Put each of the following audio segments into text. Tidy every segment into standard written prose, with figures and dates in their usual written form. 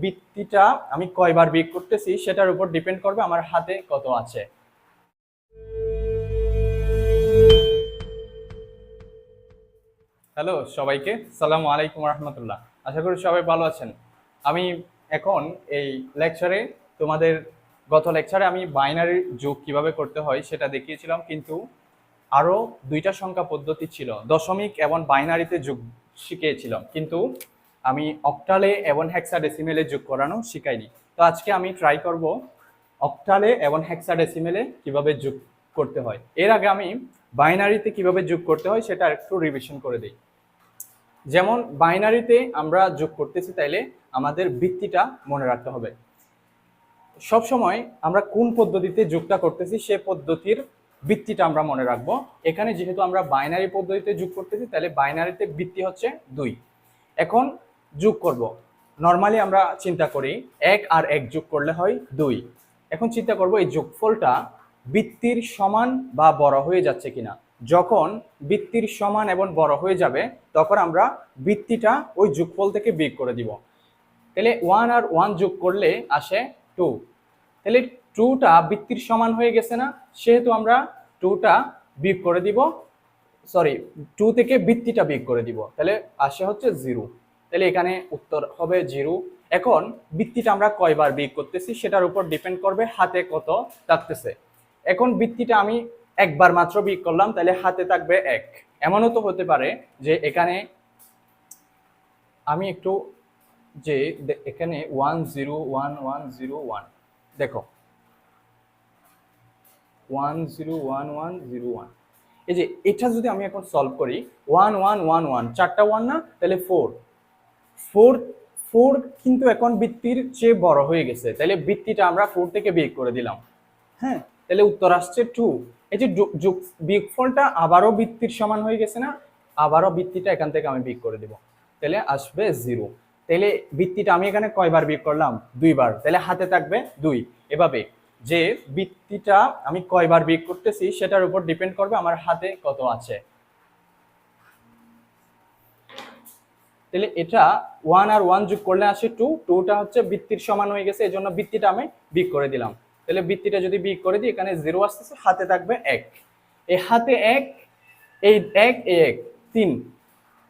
বৃত্তিটা আমি কয়বার বিয়োগ করতেছি সেটার উপর ডিপেন্ড করবে আমার হাতে কত আছে। হ্যালো সবাইকে, সালামু আলাইকুম রহমতুল্লাহ। আশা করি সবাই ভালো আছেন। আমি এখন এই লেকচারে তোমাদের গত লেকচারে আমি বাইনারি যোগ কিভাবে করতে হয় সেটা দেখিয়েছিলাম, কিন্তু আরও দুইটা সংখ্যা পদ্ধতি ছিল, দশমিক এবং বাইনারিতে যোগ শিখিয়েছিলাম, কিন্তু আমি অক্টালে এবং হেক্সাডেসিমেলে যোগ করানো শিখাইনি। তো আজকে আমি ট্রাই করব অক্টালে এবং হেক্সাডেসিমেলে কিভাবে যোগ করতে হয়। এর আগে আমি বাইনারিতে কিভাবে যোগ করতে হয় সেটা একটু রিভিশন করে দিই। যেমন বাইনারিতে আমরা যোগ করতেছি, তাইলে আমাদের বৃত্তিটা মনে রাখতে হবে। সব সময় আমরা কোন পদ্ধতিতে যোগটা করতেছি সে পদ্ধতির বৃত্তিটা আমরা মনে রাখবো। এখানে যেহেতু আমরা বাইনারি পদ্ধতিতে যোগ করতেছি, তাহলে বাইনারিতে বৃত্তি হচ্ছে 2। এখন যোগ করব, নর্মালি আমরা চিন্তা করি 1 আর 1 যোগ করলে হয় 2। এখন চিন্তা করব এই যোগফলটা বৃত্তির সমান বা বড় হয়ে যাচ্ছে কিনা। যখন বৃত্তির সমান এবং বড় হয়ে যাবে তখন আমরা বৃত্তিটা ওই যোগফল থেকে বিয়োগ করে দিব। তাহলে 1 আর 1 যোগ করলে আসে 2। তাহলে 2টা বৃত্তির সমান হয়ে গেছে না, সেহেতু আমরা 2টা বিয়োগ করে দিব, সরি 2 থেকে বৃত্তিটা বিয়োগ করে দিব, তাহলে আসে হচ্ছে 0। তাহলে এখানে উত্তর হবে 0। এখন বৃত্তিটা আমরা কয়বার বিয়োগ করতেছি সেটার উপর ডিপেন্ড করবে হাতে কত থাকতেছে। এখন বৃত্তিটা আমি একবার মাত্র বিয়োগ করলাম, তাহলে হাতে থাকবে 1। এমনও তো হতে পারে যে এখানে আমি একটু যে এখানে 1 0 1 1 0 1, দেখো 1 0 1 1 0 1, এই যে এটা যদি আমি এখন সলভ করি 1 1 1 1, চারটা 1 না, তাহলে 4 4 4 কিন্তু এখন বৃত্তির চেয়ে বড় হয়ে গেছে, তাহলে বৃত্তিটা আমরা 4 থেকে বিয়োগ করে দিলাম। হ্যাঁ, তাহলে উত্তর আসছে 2। এই যে বিয়োগফলটা আবারও বৃত্তির সমান হয়ে গেছে না, আবারও বৃত্তিটা এখান থেকে আমি বিয়োগ করে দিব, তাহলে আসবে 0। তাহলে বৃত্তিটা আমি এখানে কয়বার বিয়োগ করলাম? 2 বার, তাহলে হাতে থাকবে 2। এভাবে যে বৃত্তিটা আমি কয়বার বিয়োগ করতেছি সেটার উপর ডিপেন্ড করবে আমার হাতে কত আছে। তাহলে এটা 1 আর 1 যোগ করলে আসে 2, 2টা হচ্ছে বৃত্তির সমান হয়ে গেছে, এজন্য বৃত্তিটা আমি বিয়োগ করে দিলাম। তাহলে বৃত্তিটা যদি বিয়োগ করে দিই এখানে 0 আসতেছে, হাতে থাকবে 1। এই হাতে 1, এই 1 এই 1 3,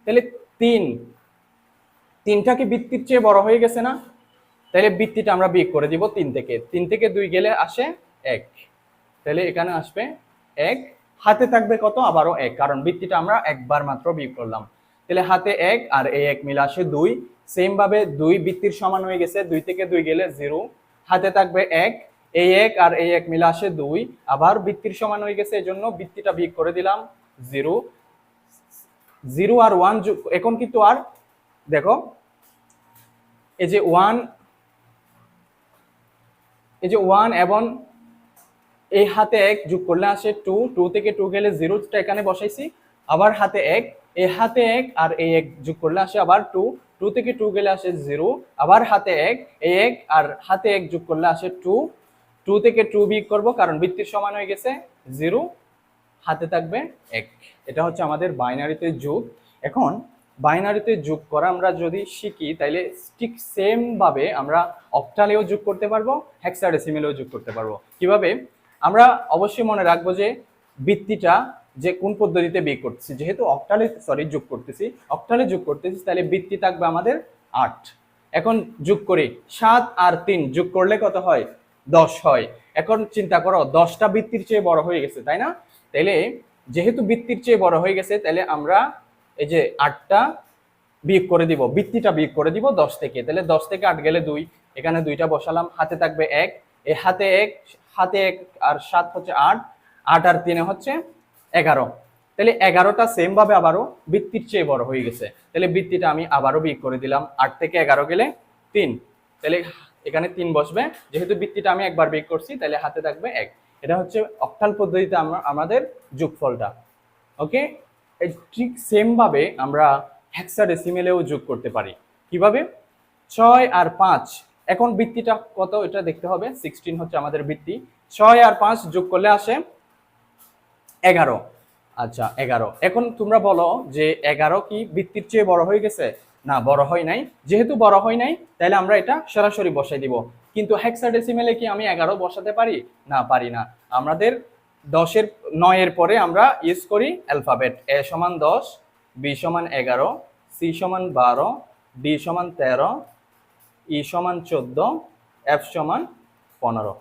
তাহলে 3টা কি বৃত্তির চেয়ে বড় হয়ে গেছে না, তাহলে বৃত্তিটা আমরা বিয়োগ করে দিব 3 থেকে 2 গেলে আসে 1, তাহলে এখানে আসবে 1, হাতে থাকবে কত? আবারও 1, কারণ বৃত্তিটা আমরা একবার মাত্র বিয়োগ করলাম। তাহলে হাতে 1 আর এই 1 মিলে আসে 2। সেম ভাবে 2 বৃত্তির সমান হয়ে গেছে, 2 থেকে 2 গেলে 0, হাতে থাকবে 1, এই 1 আর এই 1 মিলে আসে 2, আবার বৃত্তির সমান হয়ে গেছে, এজন্য বৃত্তিটা বিয়োগ করে দিলাম 0। 0 আর 1 যোগ, এখন কিন্তু আর দেখো এই যে 1, এই যে 1 এবং এই হাতে 1 যোগ করলে আসে 2, 2 থেকে 2 গেলে 0টা এখানে বসাইছি, আবার হাতে 1, এই হাতে 1 আর এই 1 যোগ করলে আসে আবার 2, 2 থেকে 2 গেলে আসে 0, আবার হাতে 1, এই 1 আর হাতে 1 যোগ করলে আসে 2, 2 থেকে 2 বিয়োগ করব কারণ বৃত্তির সমান হয়ে গেছে 0, হাতে থাকবে 1। এটা হচ্ছে আমাদের বাইনারিতে যোগ। এখন বাইনারিতে যোগ করা আমরা যদি শিখি তাইলে ঠিক সেম ভাবে আমরা অক্টালেও যোগ করতে পারবো, হেক্সাডেসিমেলেও যোগ করতে পারবো। কিভাবে? আমরা অবশ্যই মনে রাখবো যে বৃত্তিটা যে কোন পদ্ধতিতে বিয়োগ করতেছি, যেহেতু অক্টালে যোগ করতেছি, অক্টালে যোগ করতেছি, তাহলে বৃত্তি থাকবে আমাদের 8। এখন যোগ করি 7 আর 3 যোগ করলে কত হয়? 10 হয়। এখন চিন্তা করো 10টা বৃত্তির চেয়ে বড় হয়ে গেছে, তাই না? তাহলে যেহেতু বৃত্তির চেয়ে বড় হয়ে গেছে, তাহলে আমরা এই যে 8টা বিয়োগ করে দিব, বৃত্তিটা বিয়োগ করে দিব 10 থেকে, তাহলে 10 থেকে 8 গেলে 2, এখানে 2টা বসালাম, হাতে থাকবে 1, এই হাতে 1, হাতে 1 আর 7 হচ্ছে 8, 8 আর 3 হচ্ছে 11, তাহলে 11টা সেম ভাবে আবারও বৃত্তির চেয়ে বড় হয়ে গেছে, তাহলে বৃত্তিটা আমি আবারও বিয়োগ করে দিলাম, 8 থেকে 11 গেলে 3, তাহলে এখানে 3 বসবে, যেহেতু বৃত্তিটা আমি একবার বিয়োগ করছি তাহলে হাতে থাকবে 1। এটা হচ্ছে অক্টাল পদ্ধতিতে আমাদের যোগফলটা। ওকে, ঠিক সেম ভাবে আমরা হেক্সাডেসিমেলেও যোগ করতে পারি। কিভাবে? 6 আর 5, এখন বৃত্তিটা কত এটা দেখতে হবে, 16 হচ্ছে আমাদের বৃত্তি, 6 আর 5 যোগ করলে আসে 11। আচ্ছা 11, এখন তোমরা বলো যে 11 কি বৃত্তির চেয়ে বড় হয়ে গেছে? না, বড় হয় নাই। যেহেতু বড় হয় নাই তাহলে আমরা এটা সরাসরি বসাই দিব। কিন্তু হেক্সাডেসিমেলে কি আমি 11 বসাতে পারি? না, পারি না। আমাদের 9 এর পরে আমরা ইউজ করি অ্যালফাবেট। a সমান 10, b সমান 11, c সমান 12, d সমান 13, e সমান 14, f সমান 15।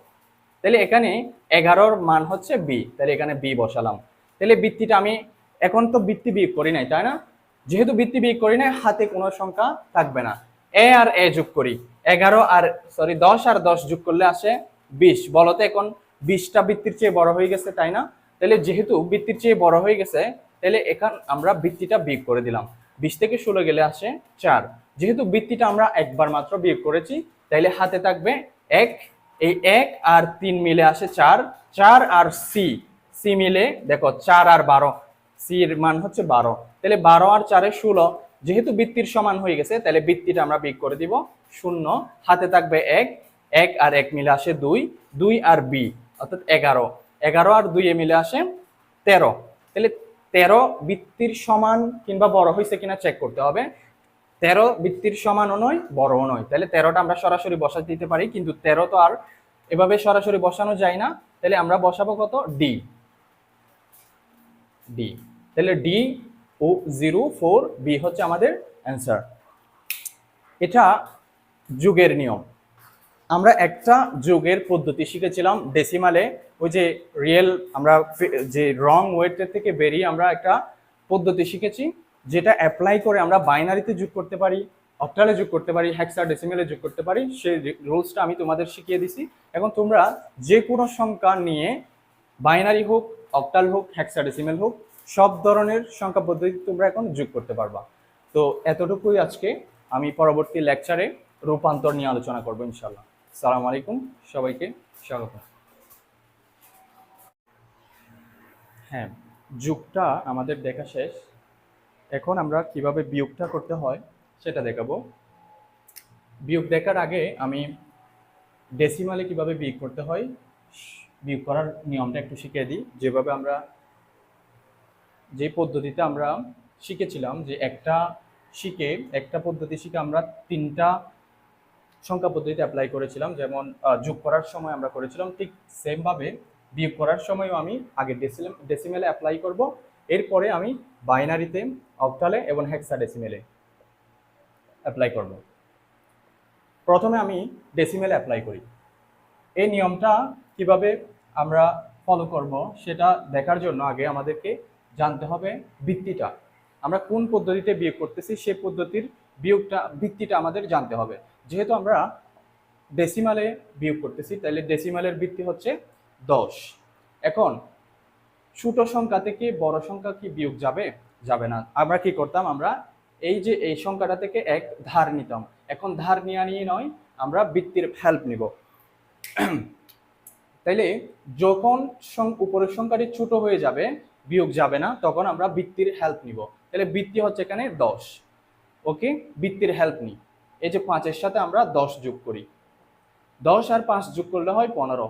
তাহলে এখানে 11-র মান হচ্ছে b, তাহলে এখানে b বসালাম। তাহলে বৃত্তিটা আমি এখন তো বৃত্তি বিয়োগ করি নাই, তাই না? যেহেতু বৃত্তি বিয়োগ করি নাই, হাতে কোনো সংখ্যা থাকবে না। এ আর এ যোগ করি, 10 আর 10 যোগ করলে আসে 20। বলতে এখন 20টা বৃত্তির চেয়ে বড় হয়ে গেছে, তাই না? তাহলে যেহেতু বৃত্তির চেয়ে বড় হয়ে গেছে, তাহলে এখন আমরা বৃত্তিটা বিয়োগ করে দিলাম। 20 থেকে 16 গেলে আসে 4। যেহেতু বৃত্তিটা আমরা একবার মাত্র বিয়োগ করেছি, তাইলে হাতে থাকবে 1। এই 1 আর 3 মিলে আসে 4। 4 আর সি মিলে দেখো 4 আর 12, সি এর মান হচ্ছে 12। তাহলে 12 আর 4 16। যেহেতু বৃত্তির সমান হয়ে গেছে, তাহলে বৃত্তিটা আমরা বিয়োগ করে দিব 0। হাতে থাকবে 1। 1 আর 1 মিলে আসে 2। 2 আর বি অর্থাৎ 11। 11 আর 2 এ মিলে আসে 13। তাহলে 13 বৃত্তির সমান কিংবা বড় হয়েছে কিনা চেক করতে হবে। 13 বৃত্তির সমানও নয়, বড়ও নয়। তাহলে 13টা আমরা সরাসরি বসাতে দিতে পারি, কিন্তু 13 তো আর এভাবে সরাসরি বসানো যায় না। তাহলে আমরা বসাবো কত? ডি। তাহলে ডি ও 04 বি হচ্ছে আমাদের অ্যান্সার। এটা যোগের নিয়ম। আমরা একটা যোগের পদ্ধতি শিখেছিলাম ডেসিমালে। ওই যে রিয়েল আমরা যে রং ওয়েটের থেকে বেরিয়ে আমরা একটা পদ্ধতি শিখেছি, যেটা অ্যাপ্লাই করে আমরা বাইনারিতে যোগ করতে পারি, অক্টালে যোগ করতে পারি, হেক্সাডেসিমেলে যোগ করতে পারি। সেই রুলসটা আমি তোমাদের শিখিয়ে দিছি। এখন তোমরা যে কোনো সংখ্যা নিয়ে, বাইনারি হোক, অক্টাল হোক, হেক্সাডেসিমেল হোক, সব ধরনের সংখ্যা পদ্ধতি তোমরা এখন যোগ করতে পারবা। তো এতটুকুই আজকে। আমি পরবর্তী লেকচারে রূপান্তর নিয়ে আলোচনা করবো ইনশাল্লাহ। আসসালামু আলাইকুম, সবাইকে স্বাগত। হ্যাঁ, যোগটা আমাদের দেখা শেষ। এখন আমরা কিভাবে বিয়োগটা করতে হয় সেটা দেখাবো। বিয়োগ দেখার আগে আমি ডেসিমালে কিভাবে বিয়োগ করতে হয়, বিয়োগ করার নিয়মটা একটু শিখিয়ে দিই। যেভাবে আমরা যে পদ্ধতিতে আমরা শিখেছিলাম, যে একটা পদ্ধতি শিখে আমরা 3টা সংখ্যা পদ্ধতিতে অ্যাপ্লাই করেছিলাম। যেমন যোগ করার সময় আমরা করেছিলাম, ঠিক সেমভাবে বিয়োগ করার সময়ও আমি আগে ডেসিমেলে অ্যাপ্লাই করব। এরপরে আমি বাইনারিতে, অক্টালে এবং হেক্সাডেসিমেলে অ্যাপ্লাই করব। প্রথমে আমি ডেসিমেলে অ্যাপ্লাই করি। এই নিয়মটা কিভাবে আমরা ফলো করব সেটা দেখার জন্য আগে আমাদেরকে জানতে হবে ভিত্তিটা। আমরা কোন পদ্ধতিতে বিয়োগ করতেছি সেই পদ্ধতির ভিত্তিটা আমাদের জানতে হবে। যেহেতু আমরা ডেসিমালে বিয়োগ করতেছি, তাহলে ডেসিমালের ভিত্তি হচ্ছে 10। এখন ছোট সংখ্যা থেকে বড় সংখ্যা কি বিয়োগ যাবে? যাবে না। আমরা কি করতাম? আমরা এই সংখ্যাটা থেকে 1 ধার নিতাম। এখন ধার নিয়ে নয়, আমরা ভিত্তির হেল্প নিব। তাইলে যখন উপরের সংখ্যাটি ছোট হয়ে যাবে, বিয়োগ যাবে না, তখন আমরা ভিত্তির হেল্প নিব। তাহলে ভিত্তি হচ্ছে এখানে 10। ওকে, ভিত্তির হেল্প নিই। এই যে 5-এর সাথে আমরা 10 যোগ করি। 10 আর 5 যোগ করলে হয় 15।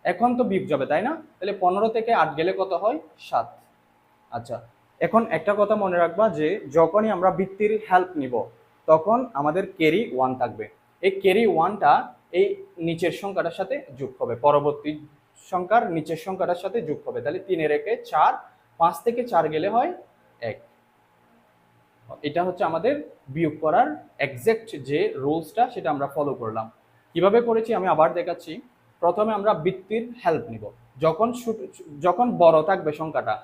এখন তো বিয়োগ যাবে, তাই না? তাহলে 15 থেকে 8 গেলে কত হয়? 7। আচ্ছা, এখন একটা কথা মনে রাখবা, যে যখনই আমরা ভিত্তির হেল্প নিব তখন আমাদের ক্যারি 1 থাকবে। এই ক্যারি 1টা এই নিচের সংখ্যাটার সাথে যোগ হবে, পরবর্তী সংখ্যার নিচের সংখ্যাটার সাথে যোগ হবে। তাহলে 3-এর 1-এ 4, 5 থেকে 4 গেলে হয় 1। এটা হচ্ছে আমাদের বিয়োগ করার এক্সাক্ট যে রুলসটা, সেটা আমরা ফলো করলাম। কিভাবে করেছি আমি আবার দেখাচ্ছি। প্রথমে আমরা ভিত্তির হেল্প নিব। যখন বড় থাকবে সংখ্যাটা,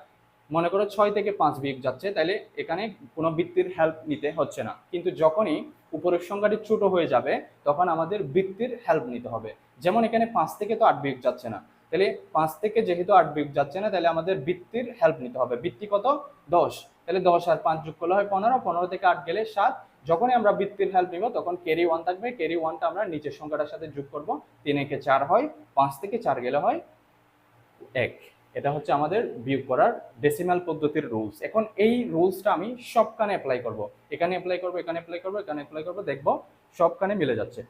মনে করো 6 থেকে 5 বিয়োগ যাচ্ছে, তাহলে এখানে কোনো ভিত্তির হেল্প নিতে হচ্ছে না। কিন্তু যখনই উপরের সংখ্যাটি ছোট হয়ে যাবে, তখন আমাদের ভিত্তির হেল্প নিতে হবে। যেমন এখানে 5 থেকে তো 8 বিয়োগ যাচ্ছে না, তাহলে 5 থেকে যেহেতু 8 বিয়োগ যাচ্ছে না, তাহলে আমাদের ভিত্তির হেল্প নিতে হবে। ভিত্তি কত? 10। তাহলে 10 আর 5 যোগ করলে হয় 15। 15 থেকে 8 গেলে 7। যখনই আমরা ভিত্তির হেল্প নিব তখন ক্যারি 1 থাকবে। ক্যারি 1টা আমরা নিচের সংখ্যাটার সাথে যোগ করব। 3-এ 4 হয়, 5 থেকে 4 গেলে হয় 1। এটা হচ্ছে আমাদের বিয়োগ করার ডেসিমাল পদ্ধতির রুলস। এখন এই রুলসটা আমি সবখানে অ্যাপ্লাই করব। এখানে অ্যাপ্লাই করব, এখানে অ্যাপ্লাই করব, এখানে অ্যাপ্লাই করব, দেখব সবখানে মিলে যাচ্ছে।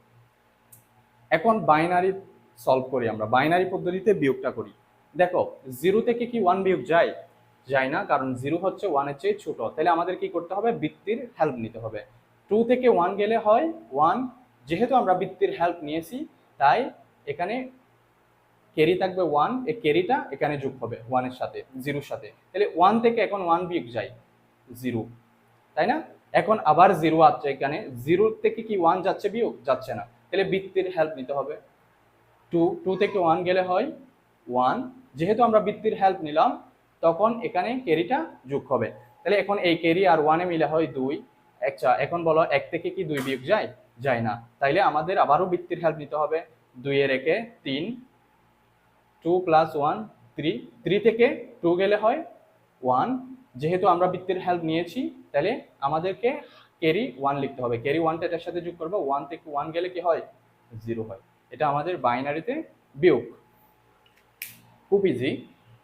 এখন বাইনারি সলভ করি, আমরা বাইনারি পদ্ধতিতে বিয়োগটা করি। দেখো 0 থেকে কি 1 বিয়োগ যায়? যায় না, কারণ 0 হচ্ছে 1-এর চেয়ে ছোট। তাহলে আমাদের কি করতে হবে? ভিত্তির হেল্প নিতে হবে। 2 থেকে 1 গেলে হয় 1, যেহেতু আমরা বৃত্তির হেল্প নিয়েছি তাই এখানে ক্যারি থাকবে 1, এই ক্যারিটা এখানে যোগ হবে 1 এর সাথে, 0 এর সাথে। তাহলে 1 থেকে এখন 1 বিয়োগ যায় 0, তাই না? এখন আবার 0 আছে এখানে, 0 থেকে কি 1 যাচ্ছে বিয়োগ? যাচ্ছে না, তাহলে বৃত্তির হেল্প নিতে হবে। 2 থেকে 1 গেলে হয় 1, যেহেতু আমরা বৃত্তির হেল্প নিলাম তখন এখানে ক্যারিটা যোগ হবে। তাহলে এখন এই ক্যারি আর 1 এ মিলে হয় 2। আচ্ছা, এখন বলো 1 থেকে কি 2 বিয়োগ যায়? যায় না, তাইলে আমাদের আবারও বৃত্তির হেল্প নিতে হবে। 2 এর 1 3, 2 প্লাস 1 3, 3 থেকে 2 গেলে হয় 1, যেহেতু আমরা বৃত্তির হেল্প নিয়েছি তাহলে আমাদেরকে ক্যারি 1 লিখতে হবে। ক্যারি 1টা এটার সাথে যোগ করবো, 1 থেকে 1 গেলে কি হয়? 0 হয়। এটা আমাদের বাইনারিতে বিয়োগ। খুব ইজি।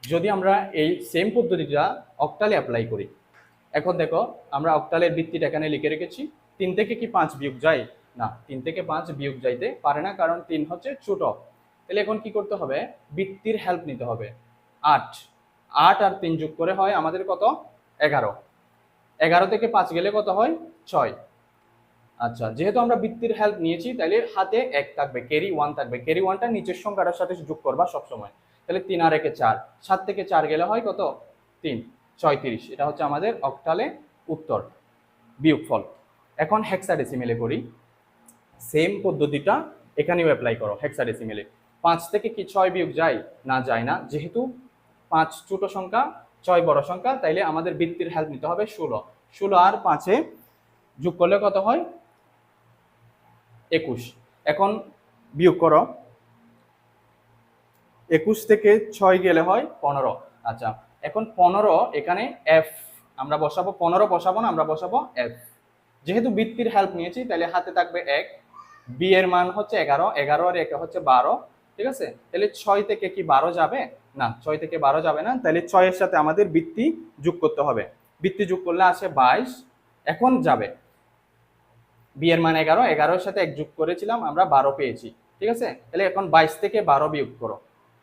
যদি আমরা এই সেম পদ্ধতিটা অক্টালে অ্যাপ্লাই করি, এখন দেখো আমরা অক্টালের বৃত্তিটা এখানে লিখে রেখেছি। 3 থেকে কি 5 বিয়োগ যায়? না, 3 থেকে 5 বিয়োগ যাইতে পারে না, কারণ 3 হচ্ছে ছোট। তাহলে এখন কি করতে হবে? বৃত্তির হেল্প নিতে হবে। 8 8 আর 3 যোগ করে হয় আমাদের কত? 11। 11 থেকে 5 গেলে কত হয়? 6। আচ্ছা, যেহেতু আমরা বৃত্তির হেল্প নিয়েছি তাহলে হাতে 1 থাকবে, ক্যারি 1 থাকবে। ক্যারি 1টা নিচের সংখ্যাটার সাথে যোগ করবা সবসময়। তাহলে 3 আর 1 4, 7 থেকে 4 গেলে হয় কত? 3, 36। এটা হচ্ছে আমাদের অক্টালে উত্তর, বিয়োগফল। এখন হেক্সাডেসিমেলে করি। সেম পদ্ধতিটা এখানেও অ্যাপ্লাই করো হেক্সাডেসিমেলে। 5 থেকে কি 6 বিয়োগ যায়? না, যায় না। যেহেতু 5 ছোট সংখ্যা, 6 বড় সংখ্যা, তাইলে আমাদের বৃত্তির হেল্প নিতে হবে 16। 16 আর 5-এ যোগ করলে কত হয়? 21। এখন বিয়োগ করো, 21 থেকে 6 গেলে হয় 15। আচ্ছা, এখন 15 এখানে এফ আমরা বসাবো, 15 বসাবো না, আমরা বসাবো এফ। যেহেতু বৃত্তির হেল্প নিয়েছি তাহলে হাতে থাকবে 1, বি এর মান হচ্ছে 11, 11 আর 1 হচ্ছে 12, ঠিক আছে? তাহলে 6 থেকে কি 12 যাবে? না, 6 থেকে 12 যাবে না, তাহলে 6 এর সাথে আমাদের বৃত্তি যোগ করতে হবে। বৃত্তি যোগ করলে আসে 22। এখন যাবে বি এর মান 11, 11 এর সাথে 1 যোগ করেছিলাম আমরা, 12 পেয়েছি, ঠিক আছে? তাহলে এখন 22 থেকে 12 বিয়োগ করো,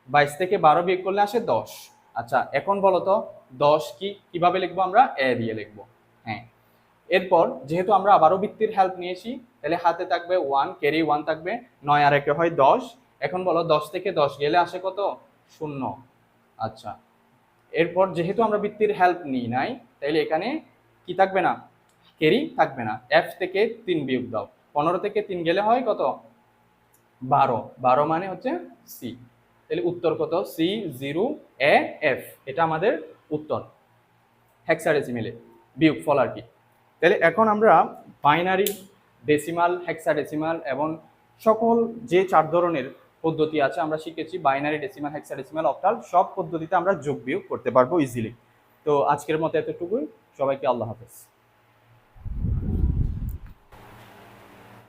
22 থেকে 12 বিয়োগ করলে আসে 10। আচ্ছা, এখন বলো তো 10 কি কিভাবে লিখবো? আমরা এ দিয়ে লিখবো। হ্যাঁ, এরপর যেহেতু আমরা আবারও বৃত্তির হেল্প নিয়েছি তাহলে হাতে থাকবে 1, ক্যারি 1 থাকবে, 9 আর 1 হয় 10। এখন বলো 10 থেকে 10 গেলে আসে কত? 0। আচ্ছা, এরপর যেহেতু আমরা বৃত্তির হেল্প নিই নাই তাইলে এখানে কি থাকবে না? ক্যারি থাকবে না। এফ থেকে 3 বিয়োগ দাও, 15 থেকে 3 গেলে হয় কত? 12। 12 মানে হচ্ছে সি। তাহলে উত্তর কত? C 0 A F. এটা আমাদের উত্তর হেক্সাডেসিমেলে বিয়োগফল আর কি। তাহলে এখন আমরা বাইনারি, ডেসিমাল, হেক্সাডেসিমাল এবং সকল যে 4 ধরনের পদ্ধতি আছে আমরা শিখেছি, বাইনারি, ডেসিমাল, হেক্সাডেসিমাল, অক্টাল, সব পদ্ধতিতে আমরা যোগ বিয়োগ করতে পারবো ইজিলি। তো আজকের মতো এতটুকুই। সবাইকে আল্লাহ হাফেজ।